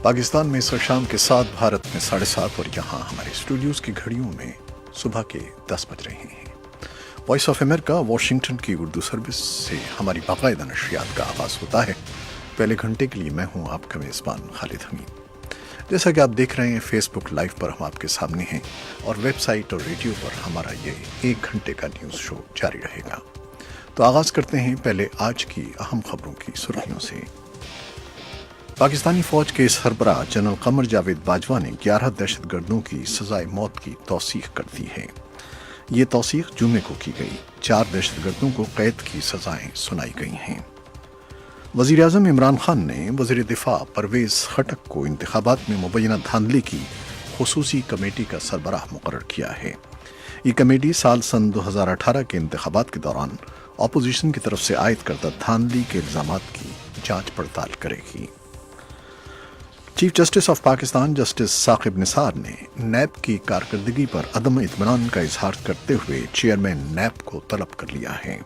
پاکستان میں سر شام کے 7، بھارت میں 7:30 اور یہاں ہمارے اسٹوڈیوز کی گھڑیوں میں صبح کے 10 بج رہے ہیں۔ وائس آف امریکہ واشنگٹن کی اردو سروس سے ہماری باقاعدہ نشریات کا آغاز ہوتا ہے۔ پہلے گھنٹے کے لیے میں ہوں آپ کا میزبان خالد حمید۔ جیسا کہ آپ دیکھ رہے ہیں فیس بک لائیو پر ہم آپ کے سامنے ہیں، اور ویب سائٹ اور ریڈیو پر ہمارا یہ 1 گھنٹے کا نیوز شو جاری رہے گا۔ تو آغاز کرتے ہیں پہلے آج کی اہم خبروں کی سرخیوں سے۔ پاکستانی فوج کے سربراہ جنرل قمر جاوید باجوہ نے 11 دہشت گردوں کی سزائے موت کی توثیق کر دی ہے۔ یہ توثیق جمعے کو کی گئی۔ 4 دہشت گردوں کو قید کی سزائیں سنائی گئی ہیں۔ وزیر اعظم عمران خان نے وزیر دفاع پرویز خٹک کو انتخابات میں مبینہ دھاندلی کی خصوصی کمیٹی کا سربراہ مقرر کیا ہے۔ یہ کمیٹی سن 2018 کے انتخابات کے دوران اپوزیشن کی طرف سے عائد کردہ دھاندلی کے الزامات کی جانچ پڑتال کرے گی۔ Chief justice of Pakistan justice Saqib Nisar نے نیب کی کارکردگی پر عدم اطمینان کا اظہار کرتے ہوئے چیئرمین نیب کو طلب کر لیا ہے۔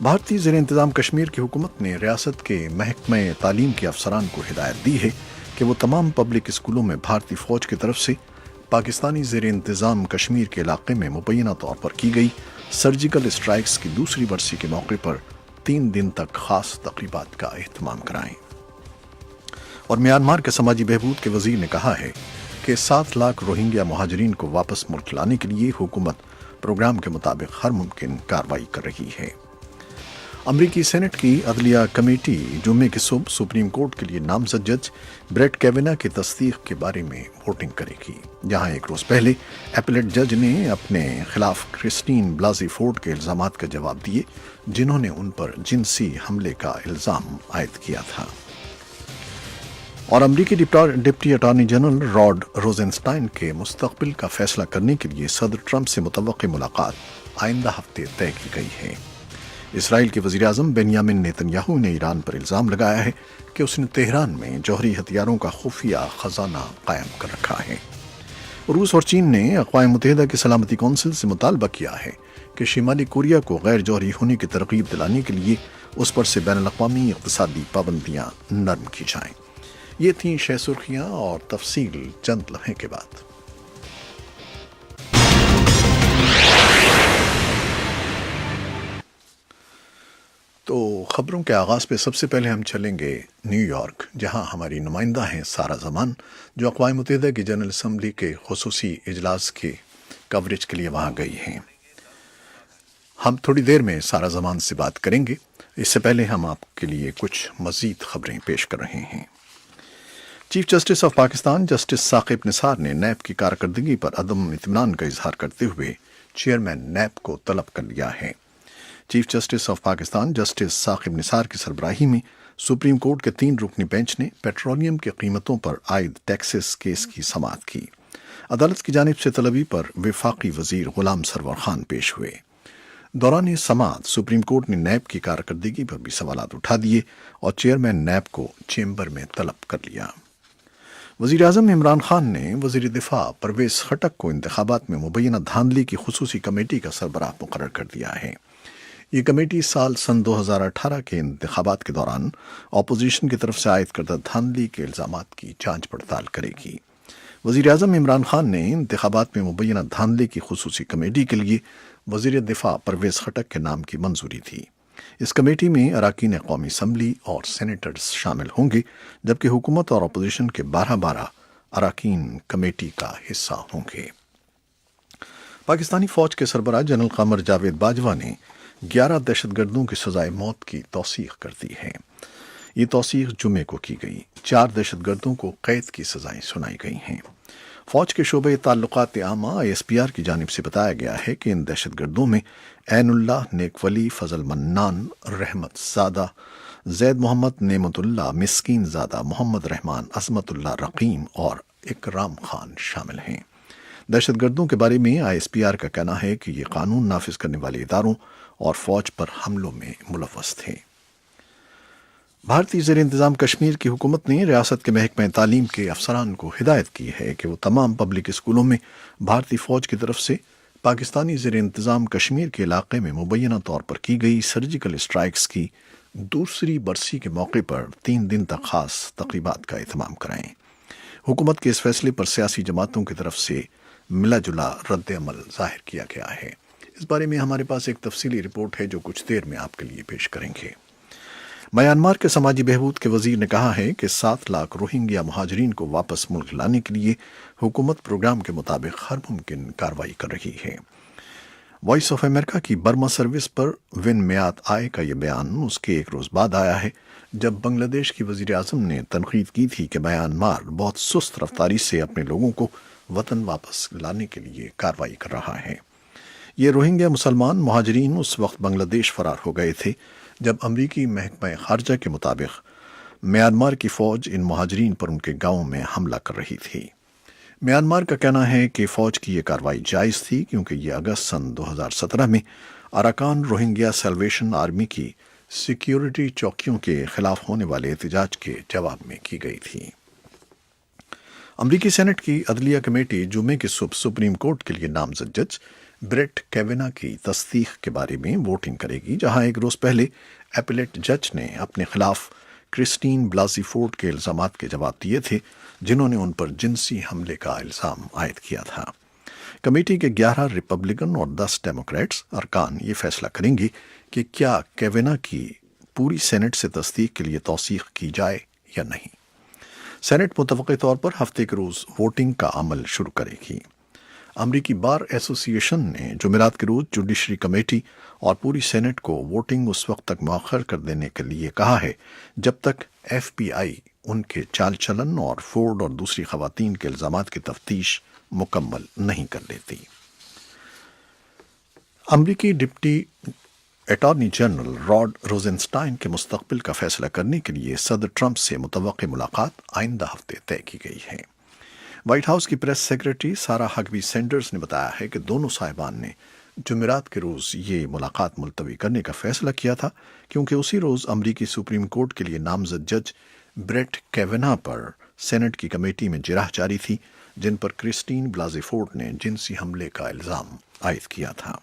بھارتی زیر انتظام کشمیر کی حکومت نے ریاست کے محکمہ تعلیم کے افسران کو ہدایت دی ہے کہ وہ تمام پبلک اسکولوں میں بھارتی فوج کی طرف سے پاکستانی زیر انتظام کشمیر کے علاقے میں مبینہ طور پر کی گئی سرجیکل اسٹرائکس کی دوسری برسی کے موقع پر 3 دن تک خاص تقریبات کا اہتمام کرائیں۔ اور میانمار کے سماجی بہبود کے وزیر نے کہا ہے کہ 7 لاکھ روہنگیا مہاجرین کو واپس ملک لانے کے لیے حکومت پروگرام کے مطابق ہر ممکن کارروائی کر رہی ہے۔ امریکی سینٹ کی عدلیہ کمیٹی جمعے کی صبح سپریم کورٹ کے لیے نامزد جج بریٹ کیوینہ کی تصدیق کے بارے میں ووٹنگ کرے گی، جہاں 1 روز پہلے ایپلیٹ جج نے اپنے خلاف کرسٹین بلازی فورڈ کے الزامات کا جواب دیے، جنہوں نے ان پر جنسی حملے کا الزام عائد کیا تھا۔ اور امریکی ڈپٹی اٹارنی جنرل راڈ روزنسٹائن کے مستقبل کا فیصلہ کرنے کے لیے صدر ٹرمپ سے متوقع ملاقات آئندہ ہفتے طے کی گئی ہے۔ اسرائیل کے وزیر اعظم بنیامن نیتن یاہو نے ایران پر الزام لگایا ہے کہ اس نے تہران میں جوہری ہتھیاروں کا خفیہ خزانہ قائم کر رکھا ہے۔ روس اور چین نے اقوام متحدہ کی سلامتی کونسل سے مطالبہ کیا ہے کہ شمالی کوریا کو غیر جوہری ہونے کی ترغیب دلانے کے لیے اس پر سے بین الاقوامی اقتصادی پابندیاں نرم کی جائیں۔ یہ تھیں 6 سرخیاں، اور تفصیل چند لمحے کے بعد۔ تو خبروں کے آغاز پہ سب سے پہلے ہم چلیں گے نیو یارک، جہاں ہماری نمائندہ ہیں سارہ زمان، جو اقوام متحدہ کی جنرل اسمبلی کے خصوصی اجلاس کے کوریج کے لیے وہاں گئی ہیں۔ ہم تھوڑی دیر میں سارہ زمان سے بات کریں گے۔ اس سے پہلے ہم آپ کے لیے کچھ مزید خبریں پیش کر رہے ہیں۔ Chief justice of Pakistan justice Saqib Nisar نے نیب کی کارکردگی پر عدم اطمینان کا اظہار کرتے ہوئے چیئرمین نیب کو طلب کر لیا ہے۔ Chief justice of Pakistan justice Saqib Nisar کی سربراہی میں سپریم کورٹ کے 3 رکنی بینچ نے پیٹرولیم کی قیمتوں پر عائد ٹیکسز کیس کی سماعت کی۔ عدالت کی جانب سے طلبی پر وفاقی وزیر غلام سرور خان پیش ہوئے۔ دوران سماعت سپریم کورٹ نے نیب کی کارکردگی پر بھی سوالات اٹھا دیے اور چیئرمین نیب کو چیمبر میں طلب کر لیا۔ وزیر اعظم عمران خان نے وزیر دفاع پرویز خٹک کو انتخابات میں مبینہ دھاندلی کی خصوصی کمیٹی کا سربراہ مقرر کر دیا ہے۔ یہ کمیٹی سن 2018 کے انتخابات کے دوران اپوزیشن کی طرف سے عائد کردہ دھاندلی کے الزامات کی جانچ پڑتال کرے گی۔ وزیر اعظم عمران خان نے انتخابات میں مبینہ دھاندلی کی خصوصی کمیٹی کے لیے وزیر دفاع پرویز خٹک کے نام کی منظوری دی۔ اس کمیٹی میں اراکین قومی اسمبلی اور سینیٹرز شامل ہوں گے، جبکہ حکومت اور اپوزیشن کے 12 اراکین کمیٹی کا حصہ ہوں گے۔ پاکستانی فوج کے سربراہ جنرل قمر جاوید باجوہ نے 11 دہشت گردوں کی سزائے موت کی توثیق کر دی ہے۔ یہ توثیق جمعے کو کی گئی۔ 4 دہشت گردوں کو قید کی سزائیں سنائی گئی ہیں۔ فوج کے شعبہ تعلقات عامہ ISPR کی جانب سے بتایا گیا ہے کہ ان دہشت گردوں میں عین اللہ، نیک ولی، فضل منان، رحمت زادہ، زید محمد، نعمت اللہ، مسکین زادہ، محمد رحمان، عظمت اللہ رقیم اور اکرام خان شامل ہیں۔ دہشت گردوں کے بارے میں ISPR کا کہنا ہے کہ یہ قانون نافذ کرنے والے اداروں اور فوج پر حملوں میں ملوث تھے۔ بھارتی زیر انتظام کشمیر کی حکومت نے ریاست کے محکمہ تعلیم کے افسران کو ہدایت کی ہے کہ وہ تمام پبلک اسکولوں میں بھارتی فوج کی طرف سے پاکستانی زیر انتظام کشمیر کے علاقے میں مبینہ طور پر کی گئی سرجیکل اسٹرائکس کی دوسری برسی کے موقع پر 3 دن تک خاص تقریبات کا اہتمام کرائیں۔ حکومت کے اس فیصلے پر سیاسی جماعتوں کی طرف سے ملا جلا رد عمل ظاہر کیا گیا ہے۔ اس بارے میں ہمارے پاس ایک تفصیلی رپورٹ ہے جو کچھ دیر میں آپ کے لیے پیش کریں گے۔ میانمار کے سماجی بہبود کے وزیر نے کہا ہے کہ 7 لاکھ روہنگیا مہاجرین کو واپس ملک لانے کے لیے حکومت پروگرام کے مطابق ہر ممکن کارروائی کر رہی ہے۔ وائس آف امریکہ کی برما سروس پر ون میات آئے کا یہ بیان اس کے ایک روز بعد آیا ہے جب بنگلہ دیش کی وزیر اعظم نے تنقید کی تھی کہ میانمار بہت سست رفتاری سے اپنے لوگوں کو وطن واپس لانے کے لیے کارروائی کر رہا ہے۔ یہ روہنگیا مسلمان مہاجرین اس وقت بنگلہ دیش فرار ہو گئے تھے جب امریکی محکمہ خارجہ کے مطابق میانمار کی فوج ان مہاجرین پر ان کے گاؤں میں حملہ کر رہی تھی۔ میانمار کا کہنا ہے کہ فوج کی یہ کارروائی جائز تھی کیونکہ یہ اگست سن 2017 میں اراکان روہنگیا سیلویشن آرمی کی سیکیورٹی چوکیوں کے خلاف ہونے والے احتجاج کے جواب میں کی گئی تھی۔ امریکی سینٹ کی عدلیہ کمیٹی جمعے کی صبح سپریم کورٹ کے لیے نامزد جج بریٹ کیوینا کی تصدیق کے بارے میں ووٹنگ کرے گی، جہاں ایک روز پہلے ایپلیٹ جج نے اپنے خلاف کرسٹین بلازی فورڈ کے الزامات کے جواب دیے تھے جنہوں نے ان پر جنسی حملے کا الزام عائد کیا تھا۔ کمیٹی کے 11 ریپبلکن اور 10 ڈیموکریٹس ارکان یہ فیصلہ کریں گے کہ کیا کیوینا کی پوری سینٹ سے تصدیق کے لیے توثیق کی جائے یا نہیں۔ سینٹ متوقع طور پر ہفتے کے روز ووٹنگ کا عمل شروع کرے گی۔ امریکی بار ایسوسی ایشن نے جمعرات کے روز جوڈیشری کمیٹی اور پوری سینٹ کو ووٹنگ اس وقت تک مؤخر کر دینے کے لیے کہا ہے جب تک ایف بی آئی ان کے چال چلن اور فورڈ اور دوسری خواتین کے الزامات کی تفتیش مکمل نہیں کر لیتی۔ امریکی ڈپٹی اٹارنی جنرل راڈ روزنسٹائن کے مستقبل کا فیصلہ کرنے کے لیے صدر ٹرمپ سے متوقع ملاقات آئندہ ہفتے طے کی گئی ہے۔ وائٹ ہاؤس کی پریس سیکرٹری سارا ہگبی سینڈرز نے بتایا ہے کہ دونوں صاحبان نے جمعرات کے روز یہ ملاقات ملتوی کرنے کا فیصلہ کیا تھا کیونکہ اسی روز امریکی سپریم کورٹ کے لیے نامزد جج بریٹ کیوینا پر سینٹ کی کمیٹی میں جرح جاری تھی جن پر کرسٹین بلازی فورڈ نے جنسی حملے کا الزام عائد کیا تھا۔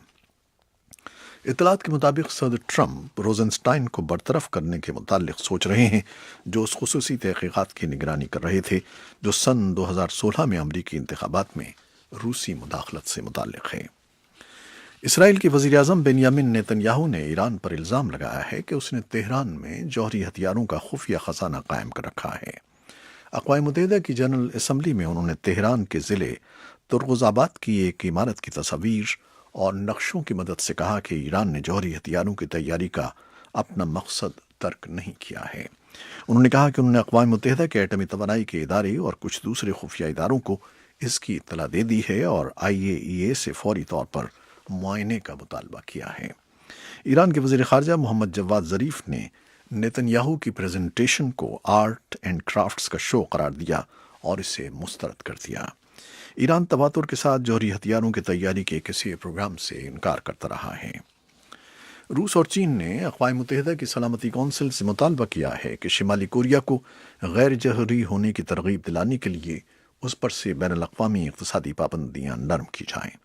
اطلاعات کے مطابق صدر ٹرمپ روزنسٹائن کو برطرف کرنے کے متعلق سوچ رہے ہیں جو اس خصوصی تحقیقات کی نگرانی کر رہے تھے جو سن 2016 میں امریکی انتخابات میں روسی مداخلت سے متعلق ہے۔ اسرائیل کے وزیر اعظم بنیامین نیتن یاہو نے ایران پر الزام لگایا ہے کہ اس نے تہران میں جوہری ہتھیاروں کا خفیہ خزانہ قائم کر رکھا ہے۔ اقوام متحدہ کی جنرل اسمبلی میں انہوں نے تہران کے ضلع ترغز آباد کی ایک عمارت کی تصاویر اور نقشوں کی مدد سے کہا کہ ایران نے جوہری ہتھیاروں کی تیاری کا اپنا مقصد ترک نہیں کیا ہے۔ انہوں نے کہا کہ انہوں نے اقوام متحدہ کے ایٹمی توانائی کے ادارے اور کچھ دوسرے خفیہ اداروں کو اس کی اطلاع دے دی ہے اور IAEA سے فوری طور پر معائنے کا مطالبہ کیا ہے۔ ایران کے وزیر خارجہ محمد جواد ظریف نے نیتن یاہو کی پریزنٹیشن کو آرٹ اینڈ کرافٹس کا شو قرار دیا اور اسے مسترد کر دیا۔ ایران تواتر کے ساتھ جوہری ہتھیاروں کی تیاری کے کسی پروگرام سے انکار کرتا رہا ہے۔ روس اور چین نے اقوام متحدہ کی سلامتی کونسل سے مطالبہ کیا ہے کہ شمالی کوریا کو غیر جوہری ہونے کی ترغیب دلانے کے لیے اس پر سے بین الاقوامی اقتصادی پابندیاں نرم کی جائیں۔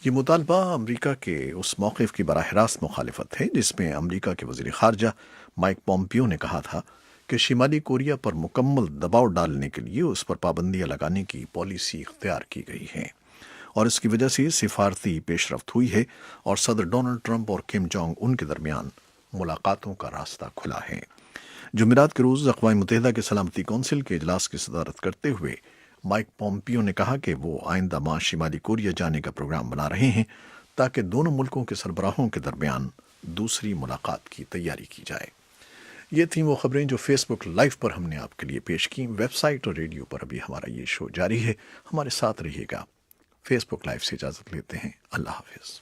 یہ مطالبہ امریکہ کے اس موقف کی براہ راست مخالفت ہے جس میں امریکہ کے وزیر خارجہ مائک پومپیو نے کہا تھا کہ شمالی کوریا پر مکمل دباؤ ڈالنے کے لیے اس پر پابندیاں لگانے کی پالیسی اختیار کی گئی ہے اور اس کی وجہ سے سفارتی پیش رفت ہوئی ہے اور صدر ڈونلڈ ٹرمپ اور کم جونگ ان کے درمیان ملاقاتوں کا راستہ کھلا ہے۔ جمعرات کے روز اقوام متحدہ کے سلامتی کونسل کے اجلاس کی صدارت کرتے ہوئے مائک پومپیو نے کہا کہ وہ آئندہ ماہ شمالی کوریا جانے کا پروگرام بنا رہے ہیں تاکہ دونوں ملکوں کے سربراہوں کے درمیان دوسری ملاقات کی تیاری کی جائے۔ یہ تھیں وہ خبریں جو فیس بک لائیو پر ہم نے آپ کے لیے پیش کی۔ ویب سائٹ اور ریڈیو پر ابھی ہمارا یہ شو جاری ہے، ہمارے ساتھ رہیے گا۔ فیس بک لائیو سے اجازت لیتے ہیں، اللہ حافظ۔